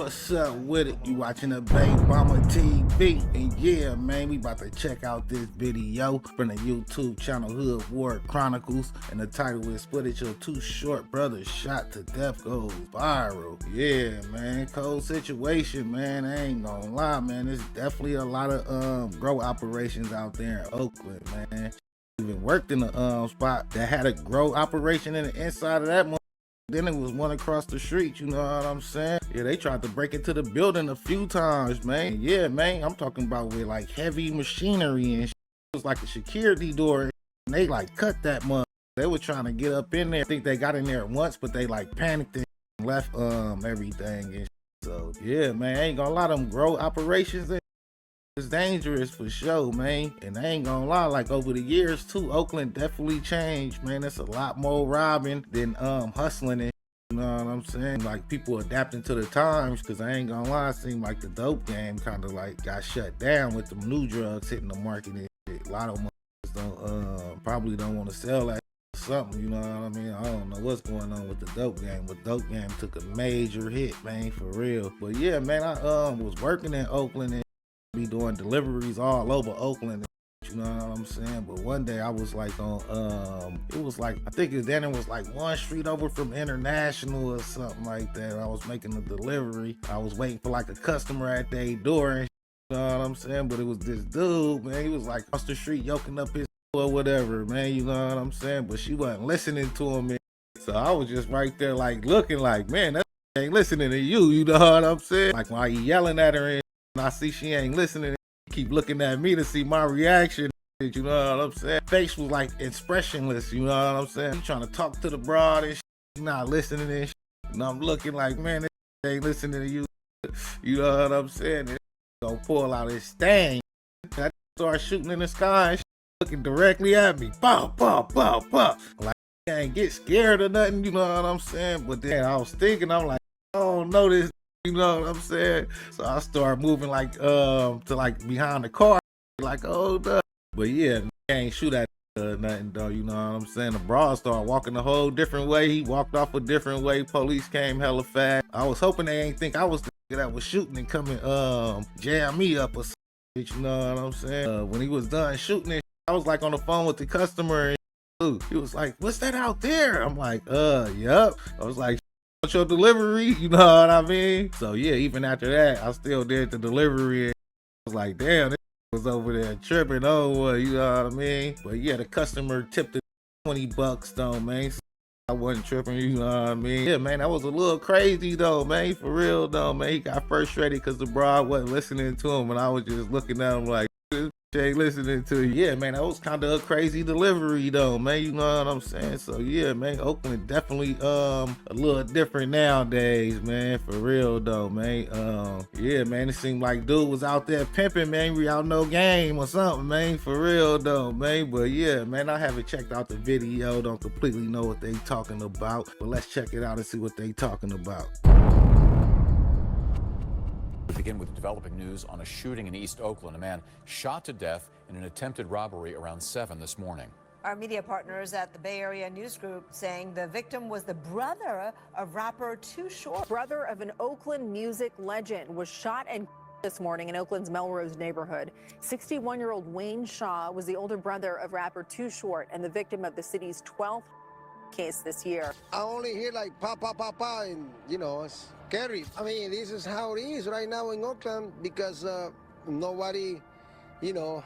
What's up with it? You watching the Bay Bomber TV? And yeah, man, we about to check out this video from the YouTube channel Hood War Chronicles. And the title is Footage of Two Short Brothers Shot to Death Goes Viral. Yeah, man, cold situation, man. I ain't gonna lie, man. There's definitely a lot of grow operations out there in Oakland, man. Even worked in a spot that had a grow operation in the inside of that. Then it was one across the street, you know what I'm saying? Yeah, they tried to break into the building a few times, man. Yeah, man, I'm talking about with like heavy machinery and shit. It was like a security door. And they like cut that mug. They were trying to get up in there. I think they got in there once, but they like panicked and left everything and shit. So yeah, man, I ain't gonna lie, them grow operations it's dangerous for sure, man. And I ain't gonna lie, like over the years too, Oakland definitely changed, man. It's a lot more robbing than hustling and you know what I'm saying? Like people adapting to the times, cause I ain't gonna lie, it seemed like the dope game kind of like got shut down with them new drugs hitting the market and shit. A lot of motherfuckers don't probably don't want to sell that something, you know what I mean? I don't know what's going on with the dope game, but dope game took a major hit, man, for real. But yeah, man, I was working in Oakland and be doing deliveries all over Oakland, you know what I'm saying? But one day I was like on it was like, I think it was like one street over from International or something like that. I was making a delivery. I was waiting for like a customer at their door and you know what I'm saying? But it was this dude, man, he was like across the street yoking up his or whatever, man, you know what I'm saying? But she wasn't listening to him, man. So I was just right there like looking like, man, that ain't listening to you know what I'm saying? Like while you yelling at her and I see she ain't listening, keep looking at me to see my reaction, you know what I'm saying? Face was like expressionless, you know what I'm saying? You trying to talk to the broad and shit, not listening and shit. And I'm looking like, man, this ain't listening to you, you know what I'm saying? And gonna pull out his thing. I start shooting in the sky and shit, looking directly at me. Pow, pow, pow, pow. Like, I ain't get scared or nothing, you know what I'm saying? But then I was thinking, I'm like, I don't know this. You know what I'm saying? So I started moving like to like behind the car, like oh duh. But yeah, ain't shoot at nothing though. You know what I'm saying? The broad started walking a whole different way. He walked off a different way. Police came hella fast. I was hoping they ain't think I was the nigga that was shooting and come and jam me up or something. You know what I'm saying? When he was done shooting it, I was like on the phone with the customer and he was like, "What's that out there?" I'm like, yup. I was like, your delivery, you know what I mean? So yeah, even after that, I still did the delivery and I was like, damn, this was over there tripping over, you know what I mean? But yeah, the customer tipped the $20 though, man. So I wasn't tripping, you know what I mean? Yeah, man, that was a little crazy though, man. For real though, man. He got frustrated because the broad wasn't listening to him and I was just looking at him like, this ain't listening to you. Yeah, man, that was kind of a crazy delivery though, man, you know what I'm saying? So yeah, man, Oakland definitely a little different nowadays, man, for real though, man. Yeah, man, it seemed like dude was out there pimping, man, we out no game or something, man, for real though, man. But yeah, man, I haven't checked out the video, don't completely know what they talking about, but let's check it out and see what they talking about. We begin with developing news on a shooting in East Oakland. A man shot to death in an attempted robbery around 7 this morning. Our media partners at the Bay Area News Group saying the victim was the brother of rapper Too Short. Brother of an Oakland music legend was shot and this morning in Oakland's Melrose neighborhood. 61-year-old Wayne Shaw was the older brother of rapper Too Short and the victim of the city's 12th case this year. I only hear like pa pa pa pa and you know it's scary. I mean, this is how it is right now in Oakland because nobody, you know,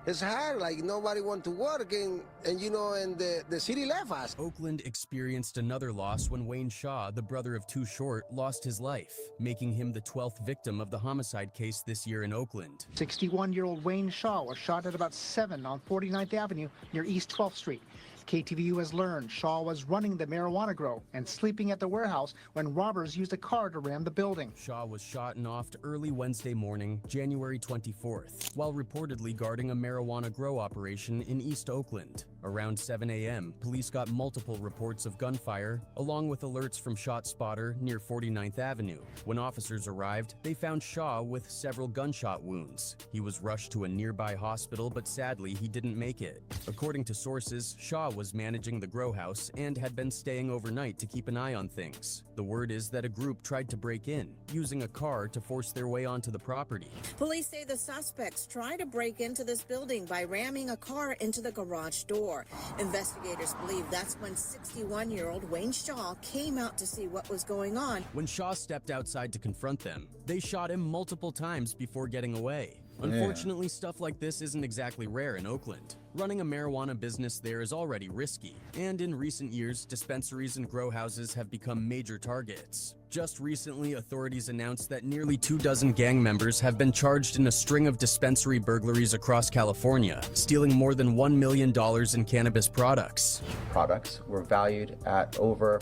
it's hard, like nobody want to work and you know, and the city left us. Oakland experienced another loss when Wayne Shaw, the brother of Too Short, lost his life, making him the 12th victim of the homicide case this year in Oakland. 61-year-old Wayne Shaw was shot at about 7 on 49th Avenue near East 12th Street. KTVU has learned Shaw was running the marijuana grow and sleeping at the warehouse when robbers used a car to ram the building. Shaw was shot and offed early Wednesday morning, January 24th, while reportedly guarding a marijuana grow operation in East Oakland. Around 7 a.m., police got multiple reports of gunfire, along with alerts from ShotSpotter near 49th Avenue. When officers arrived, they found Shaw with several gunshot wounds. He was rushed to a nearby hospital, but sadly, he didn't make it. According to sources, Shaw was managing the grow house and had been staying overnight to keep an eye on things. The word is that a group tried to break in, using a car to force their way onto the property. Police say the suspects tried to break into this building by ramming a car into the garage door. Investigators believe that's when 61-year-old Wayne Shaw came out to see what was going on. When Shaw stepped outside to confront them, they shot him multiple times before getting away. Unfortunately, stuff like this isn't exactly rare in Oakland. Running a marijuana business there is already risky, and in recent years, dispensaries and grow houses have become major targets. Just recently, authorities announced that nearly 24 gang members have been charged in a string of dispensary burglaries across California, stealing more than $1 million in cannabis products. Products were valued at over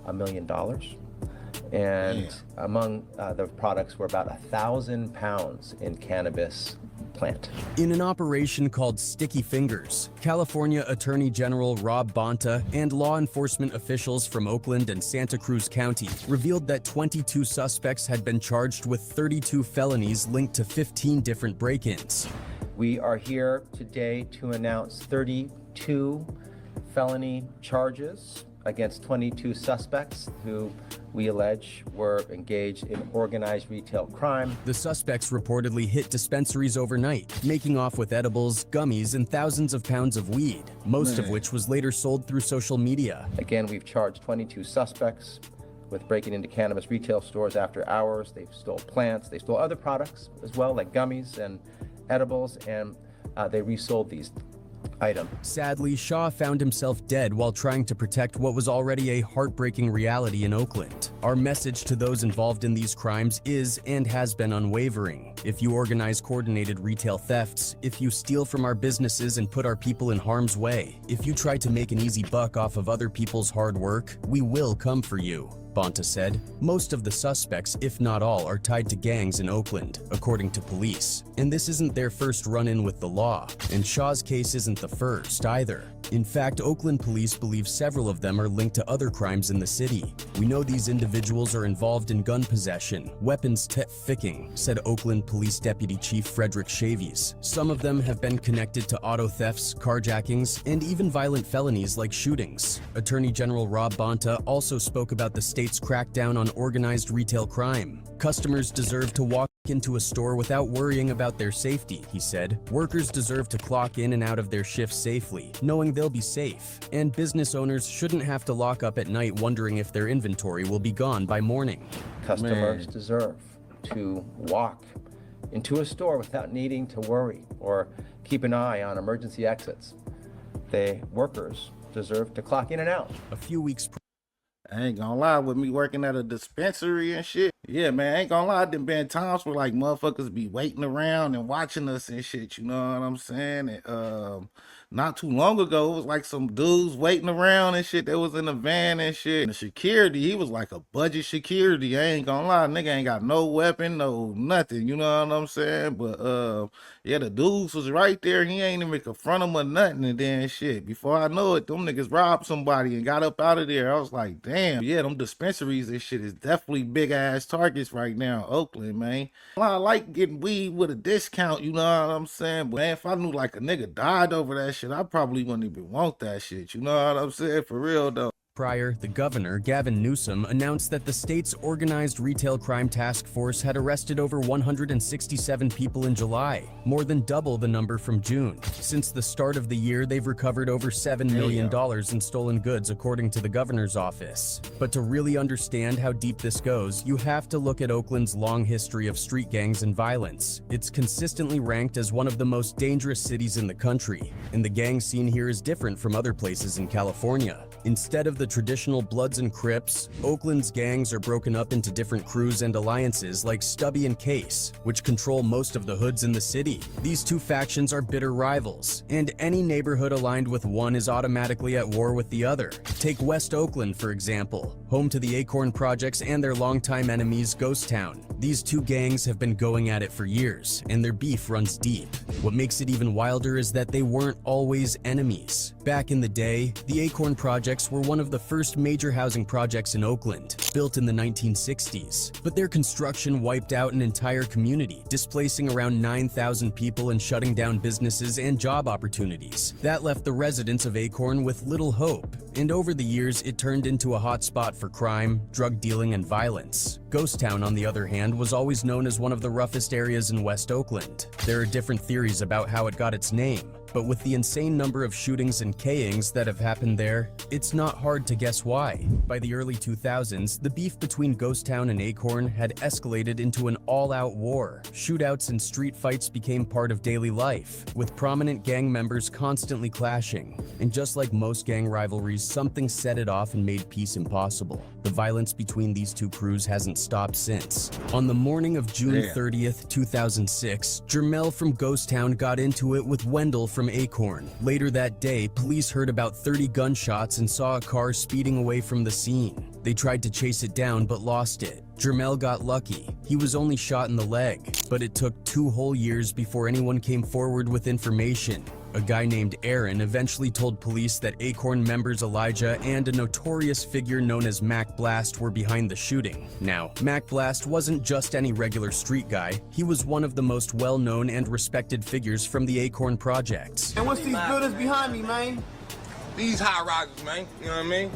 $1 million. And among the products were about 1,000 pounds in cannabis plant. In an operation called Sticky Fingers, California Attorney General Rob Bonta and law enforcement officials from Oakland and Santa Cruz County revealed that 22 suspects had been charged with 32 felonies linked to 15 different break-ins. We are here today to announce 32 felony charges against 22 suspects who we allege were engaged in organized retail crime. The suspects reportedly hit dispensaries overnight, making off with edibles, gummies, and thousands of pounds of weed, most of which was later sold through social media. Again, we've charged 22 suspects with breaking into cannabis retail stores after hours. They've stole plants, they stole other products as well, like gummies and edibles, and they resold these items. Sadly, Shaw found himself dead while trying to protect what was already a heartbreaking reality in Oakland. Our message to those involved in these crimes is and has been unwavering. If you organize coordinated retail thefts, if you steal from our businesses and put our people in harm's way, if you try to make an easy buck off of other people's hard work, we will come for you, Bonta said. Most of the suspects, if not all, are tied to gangs in Oakland, according to police. And this isn't their first run-in with the law, and Shaw's case isn't the first either. In fact, Oakland police believe several of them are linked to other crimes in the city. We know these individuals are involved in gun possession, weapons trafficking, said Oakland Police Deputy Chief Frederick Chavies. Some of them have been connected to auto thefts, carjackings, and even violent felonies like shootings. Attorney General Rob Bonta also spoke about the state's crackdown on organized retail crime. Customers deserve to walk into a store without worrying about their safety, he said. Workers deserve to clock in and out of their shifts safely, knowing they'll be safe. And business owners shouldn't have to lock up at night wondering if their inventory will be gone by morning. Customers deserve to walk into a store without needing to worry or keep an eye on emergency exits. The workers deserve to clock in and out. A few weeks I ain't gonna lie, with me working at a dispensary and shit. Yeah, man, I ain't gonna lie, there been times where like motherfuckers be waiting around and watching us and shit, you know what I'm saying? And not too long ago, it was like some dudes waiting around and shit that was in the van and shit. And the security, he was like a budget security. I ain't gonna lie, nigga ain't got no weapon, no nothing, you know what I'm saying? But yeah, the dudes was right there. He ain't even confront him or nothing. And then shit, before I know it, them niggas robbed somebody and got up out of there. I was like, damn. Yeah, them dispensaries and shit is definitely big ass targets right now in Oakland, man. I like getting weed with a discount, you know what I'm saying? But man, if I knew like a nigga died over that shit, I probably wouldn't even want that shit, you know what I'm saying? For real though. Prior, the governor, Gavin Newsom, announced that the state's organized retail crime task force had arrested over 167 people in July, more than double the number from June. Since the start of the year, they've recovered over $7 million in stolen goods, according to the governor's office. But to really understand how deep this goes, you have to look at Oakland's long history of street gangs and violence. It's consistently ranked as one of the most dangerous cities in the country, and the gang scene here is different from other places in California. Instead of the traditional Bloods and Crips, Oakland's gangs are broken up into different crews and alliances like Stubby and Case, which control most of the hoods in the city. These two factions are bitter rivals, and any neighborhood aligned with one is automatically at war with the other. Take West Oakland, for example, home to the Acorn Projects and their longtime enemies, Ghost Town. These two gangs have been going at it for years, and their beef runs deep. What makes it even wilder is that they weren't always enemies. Back in the day, the Acorn Project projects were one of the first major housing projects in Oakland, built in the 1960s. But their construction wiped out an entire community, displacing around 9,000 people and shutting down businesses and job opportunities. That left the residents of Acorn with little hope, and over the years it turned into a hot spot for crime, drug dealing, and violence. Ghost Town, on the other hand, was always known as one of the roughest areas in West Oakland. There are different theories about how it got its name, but with the insane number of shootings and K-ings that have happened there, it's not hard to guess why. By the early 2000s, the beef between Ghost Town and Acorn had escalated into an all-out war. Shootouts and street fights became part of daily life, with prominent gang members constantly clashing. And just like most gang rivalries, something set it off and made peace impossible. The violence between these two crews hasn't stopped since. On the morning of June 30th, 2006, Jermel from Ghost Town got into it with Wendell from Acorn. Later that day, police heard about 30 gunshots and saw a car speeding away from the scene. They tried to chase it down but lost it. Jermel got lucky. He was only shot in the leg, but it took 2 whole years before anyone came forward with information. A guy named Aaron eventually told police that Acorn members Elijah and a notorious figure known as Mac Blast were behind the shooting. Now, Mac Blast wasn't just any regular street guy. He was one of the most well-known and respected figures from the Acorn projects. And what's these buildings behind me, man? These high rises, man. You know what I mean?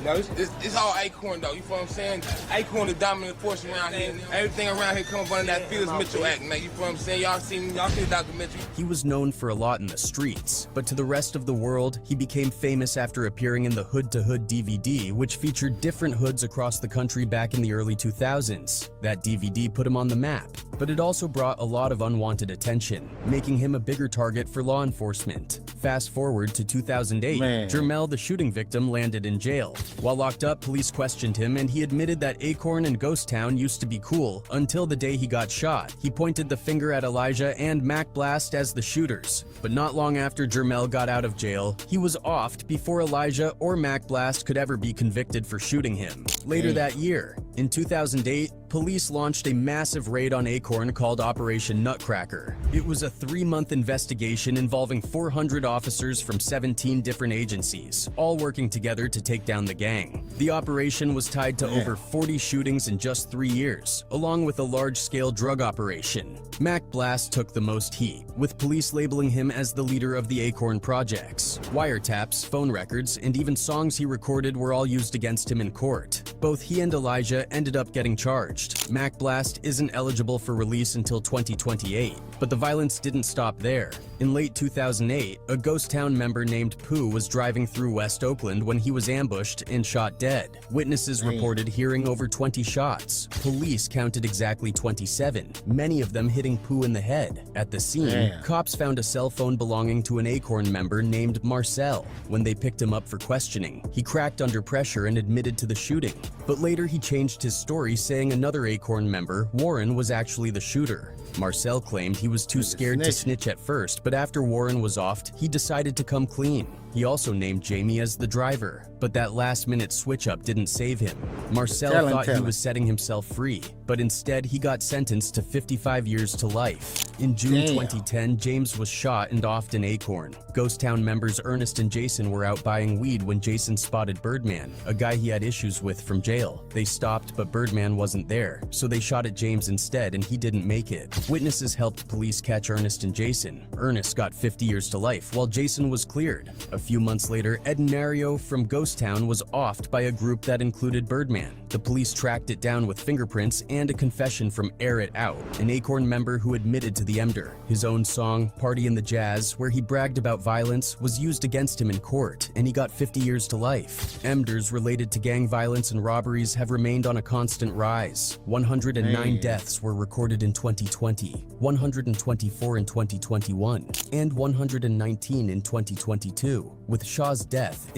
No, it's all Acorn, though. You feel what I'm saying? Acorn the dominant force around here. Everything around here come up under that Phyllis Mitchell Act, man. You feel what I'm saying? Y'all seen the documentary? He was known for a lot in the streets, but to the rest of the world, he became famous after appearing in the Hood to Hood DVD, which featured different hoods across the country back in the early 2000s. That DVD put him on the map, but it also brought a lot of unwanted attention, making him a bigger target for law enforcement. Fast forward to 2008, Jermel, the shooting victim, landed in jail. While locked up, police questioned him and he admitted that Acorn and Ghost Town used to be cool until the day he got shot. He pointed the finger at Elijah and Mac Blast as the shooters. But not long after Jermel got out of jail, he was offed before Elijah or Mac Blast could ever be convicted for shooting him. Later that year, in 2008, police launched a massive raid on Acorn called Operation Nutcracker. It was a 3-month investigation involving 400 officers from 17 different agencies, all working together to take down the gang. The operation was tied to over 40 shootings in just 3 years, along with a large-scale drug operation. Mac Blast took the most heat, with police labeling him as the leader of the Acorn projects. Wiretaps, phone records, and even songs he recorded were all used against him in court. Both he and Elijah ended up getting charged. Mac Blast isn't eligible for release until 2028, but the violence didn't stop there. In late 2008, a Ghost Town member named Pooh was driving through West Oakland when he was ambushed and shot dead. Witnesses reported hearing over 20 shots. Police counted exactly 27, many of them hitting Pooh in the head. At the scene, cops found a cell phone belonging to an Acorn member named Marcel. When they picked him up for questioning, he cracked under pressure and admitted to the shooting. But later he changed his story, saying another Acorn member, Warren, was actually the shooter. Marcel claimed he was too scared to snitch at first, but after Warren was offed, he decided to come clean. He also named Jamie as the driver, but that last-minute switch-up didn't save him. Marcel thought he was setting himself free, but instead he got sentenced to 55 years to life. In June 2010, James was shot and offed in Acorn. Ghost Town members Ernest and Jason were out buying weed when Jason spotted Birdman, a guy he had issues with from jail. They stopped, but Birdman wasn't there, so they shot at James instead and he didn't make it. Witnesses helped police catch Ernest and Jason. Ernest got 50 years to life, while Jason was cleared. A few months later, Ed Nario from Ghost Town was offed by a group that included Birdman. The police tracked it down with fingerprints and a confession from Air It Out, an Acorn member who admitted to the Emder. His own song, Party in the Jazz, where he bragged about violence, was used against him in court, and he got 50 years to life. Emders related to gang violence and robberies have remained on a constant rise. 109 deaths were recorded in 2020, 124 in 2021, and 119 in 2022. With Shaw's death,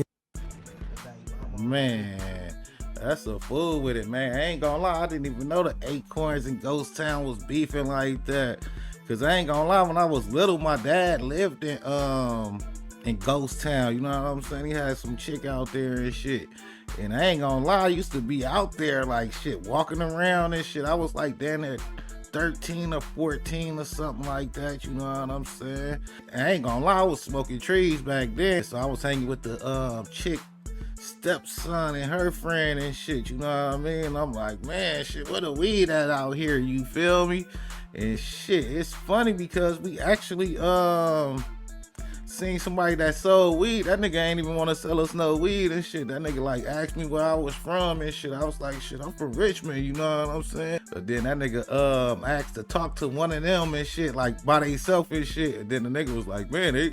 Man, that's a fool with it, man. I ain't gonna lie, I didn't even know the Acorns and Ghost Town was beefing like that. Cause I ain't gonna lie, when I was little, my dad lived in Ghost Town. You know what I'm saying? He had some chick out there and shit. And I ain't gonna lie, I used to be out there like shit, walking around and shit. I was like down there 13 or 14 or something like that, you know what I'm saying? I ain't gonna lie, I was smoking trees back then, so I was hanging with the chick stepson and her friend and shit, you know what I mean? I'm like, man, shit, what a weed at out here, you feel me? And shit, it's funny because we actually seen somebody that sold weed. That nigga ain't even want to sell us no weed and shit. That nigga like asked me where I was from and shit. I was like, shit, I'm from Richmond, you know what I'm saying? But then that nigga asked to talk to one of them and shit, like by theyself and shit. And then the nigga was like, man, they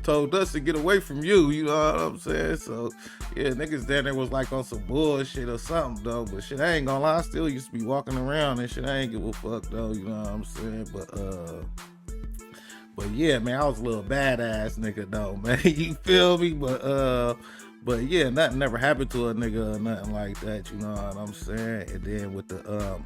told us to get away from you, you know what I'm saying? So yeah, niggas down there was like on some bullshit or something though. But shit, I ain't gonna lie, I still used to be walking around and shit. I ain't give a fuck though, you know what I'm saying? But yeah, man, I was a little badass nigga though, man. You feel me? But yeah, nothing never happened to a nigga or nothing like that, you know what I'm saying? And then with the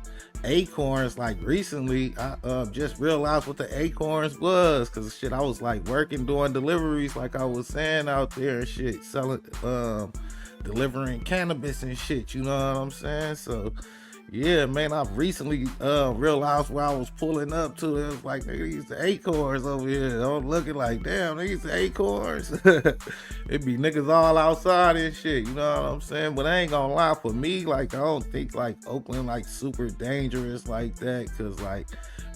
acorns, like recently, I just realized what the acorns was, cause shit, I was like working, doing deliveries, like I was saying out there and shit, selling, delivering cannabis and shit, you know what I'm saying? So yeah, man, I've recently realized where I was pulling up to. It was like, nigga, these the acorns over here. I'm looking like, damn, these the acorns. It be niggas all outside and shit, you know what I'm saying? But I ain't gonna lie, for me, like, I don't think like Oakland like super dangerous like that, cause like,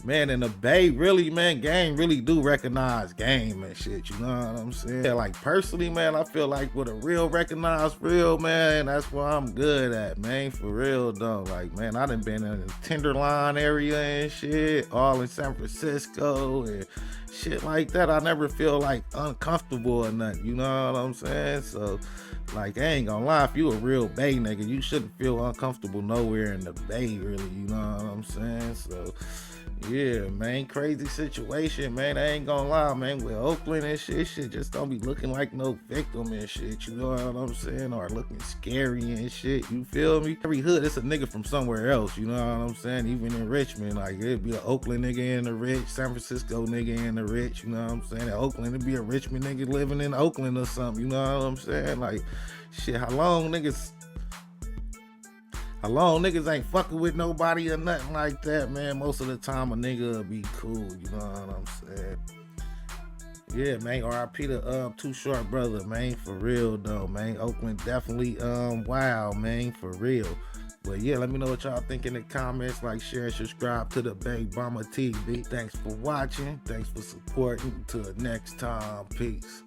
man, in the Bay, really, man, game really do recognize game and shit, you know what I'm saying? Yeah, like personally, man, I feel like with a real recognized real, man, that's what I'm good at, man, for real though. Like, man, I done been in the Tenderloin area and shit, all in San Francisco and shit like that. I never feel like uncomfortable or nothing, you know what I'm saying? So like, I ain't gonna lie, if you a real Bay nigga, you shouldn't feel uncomfortable nowhere in the Bay, really, you know what I'm saying? So yeah, man, crazy situation, man. I ain't gonna lie, man. With Oakland and shit just don't be looking like no victim and shit, you know what I'm saying? Or looking scary and shit, you feel me? Every hood, it's a nigga from somewhere else, you know what I'm saying? Even in Richmond, like, it'd be an Oakland nigga in the rich, San Francisco nigga in the rich, you know what I'm saying? In Oakland, it'd be a Richmond nigga living in Oakland or something, you know what I'm saying? Like, shit, how long niggas ain't fucking with nobody or nothing like that, man. Most of the time a nigga will be cool, you know what I'm saying? Yeah, man, RIP to Too Short brother, man, for real though, man. Oakland definitely wow, man, for real. But yeah, let me know what y'all think in the comments. Like, share, and subscribe to the Big Bomber TV. Thanks for watching. Thanks for supporting. Till next time. Peace.